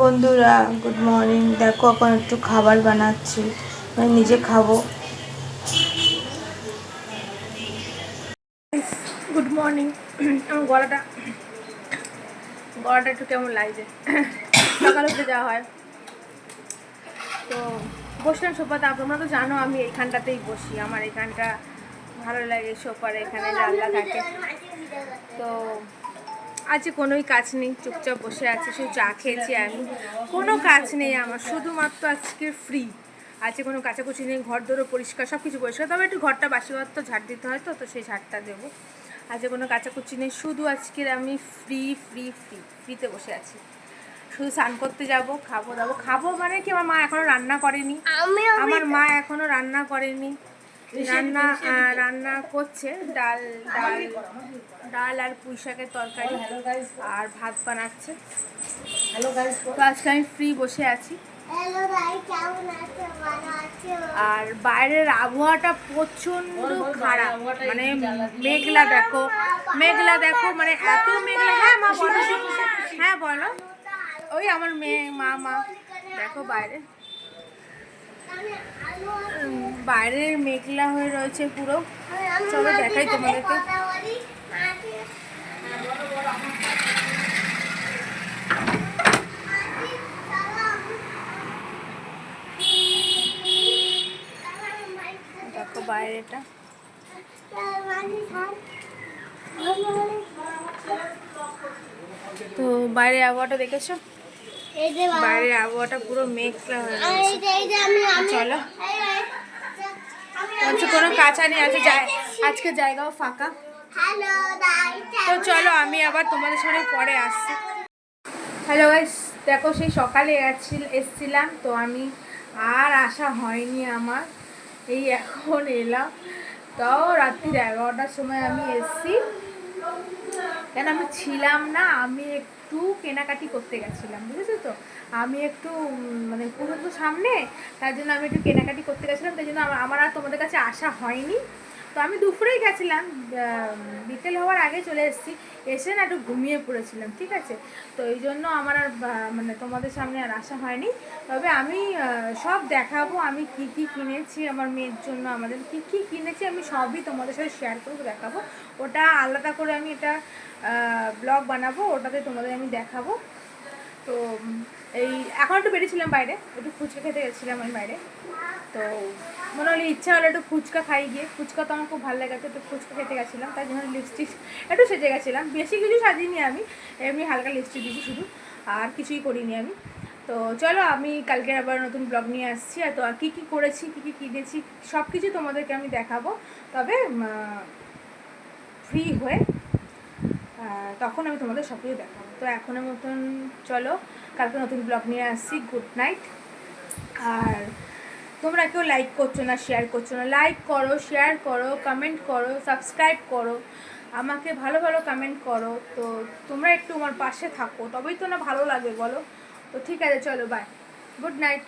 বন্ধুরা, good morning. দেখো এখন একটু খাবার বানাচ্ছি, আমি নিজে খাবো। Good morning. আমার গলাটা একটু কেমন লাগছে। সকালে উঠে যাওয়া হয় তো বসলাম সোফাতে। তোমরা তো জানো আমি এইখানটাতেই বসি, আমার এইখানটা ভালো লাগে। সোফার এখানে জানলা থাকে। তো আজকে কোনোই কাজ নেই, চুপচাপ বসে আছি, শুধু চা খেয়েছি। আমি কোনো কাজ নেই আমার, শুধুমাত্র আজকে ফ্রি। আজকে কোনো কাচাকুচি নেই, ঘর দোরও পরিষ্কার, সব কিছু পরিষ্কার। তবে একটু ঘরটা বাসি ঘর তো ঝাড় দিতে হয়, তো সেই ঝাড়টা দেবো। আজকে কোনো কাচাকুচি নেই, শুধু আজকের আমি ফ্রিতে বসে আছি। শুধু স্নান করতে যাব, খাবো মানে কি, আমার মা এখনো রান্না করেনি। রান্না করছে ডাল আর পুঁই শাকের তরকারি আর ভাত বানাচ্ছে। তো আজকে আমি ফ্রি বসে আছি। আর বাইরের আবহাওয়াটা প্রচন্ড খারাপ, মানে মেঘলা দেখো, মানে এত মেঘলা। হ্যাঁ মা বলো, হ্যাঁ বলো। ওই আমার মেয়ে মা দেখো বাইরের মেঘলা হয়ে রয়েছে পুরো। চলো দেখাই তোমাদেরকে। দেখো বাইরেটা, তো বাইরের আবহাওয়াটা দেখেছো? বাইরের আবহাওয়াটা পুরো মেঘলা হয়ে রয়েছে। চলো, কোনো কাঁচা নেই, আজকে জায়গাও ফাঁকা। তো চলো আমি আবার তোমাদের সাথে পরে আসছি। হ্যালো গাইস, দেখো সেই সকালে এসছিলাম, তো আমি আর আসা হয়নি আমার। এই এখন এলাম, তাও রাত্রি 11টার সময় আমি এসছি। কেন আমি ছিলাম না, আমি একটু কেনাকাটি করতে গেছিলাম, বুঝেছো তো। আমি একটু মানে পুরো তো সামনে, তার জন্য আমি একটু কেনাকাটি করতে গেছিলাম, তাই জন্য আমার আর তোমাদের কাছে আসা হয়নি। তো আমি দুপুরেই গেছিলাম, বিকেল হওয়ার আগে চলে এসেছি। এসে না একটু ঘুমিয়ে পড়েছিলাম, ঠিক আছে। তো এই জন্য আমার আর মানে তোমাদের সামনে আর আসা হয়নি। তবে আমি সব দেখাবো, আমি কি কি কিনেছি আমার মেয়ের জন্য, আমাদের কি কি কিনেছি আমি সবই তোমাদের সাথে শেয়ার করবো, দেখাবো। ওটা আলাদা করে আমি এটা ব্লগ বানাবো, ওটাতে তোমাদের আমি দেখাবো। তো এই এখন একটু বেরিয়েছিলাম বাইরে, একটু ফুচকা খেতে গেছিলাম আমি বাইরে। তো মনে হলো ইচ্ছা হলো একটু ফুচকা খাই গিয়ে, ফুচকা তো আমার খুব ভালো লাগে, একটু ফুচকা খেতে গেছিলাম। তাই জন্য লিপস্টিক একটু সেজে গেছিলাম, বেশি কিছু সাজিনি আমি, এমনি হালকা লিপস্টিক দিয়েছি শুধু, আর কিছুই করিনি আমি। তো চলো আমি কালকে আবার নতুন ব্লগ নিয়ে আসছি। আর তো কী কী করেছি, কী কী কিনেছি, সব কিছু তোমাদেরকে আমি দেখাবো। তবে ফ্রি হয়ে তখন আমি তোমাদের সব কিছু দেখাবো। তো এখনের মতন চলো, কালকে নতুন ব্লগ নিয়ে আসছি। Good night. আর তোমরা কেউ লাইক করছো না, শেয়ার করছো না, লাইক করো, শেয়ার করো, কমেন্ট করো, সাবস্ক্রাইব করো, আমাকে ভালো ভালো কমেন্ট করো। তো তোমরা একটু আমার পাশে থাকো, তবেই তো না ভালো লাগবে বলো। তো ঠিক আছে, চলো বাই, গুড নাইট।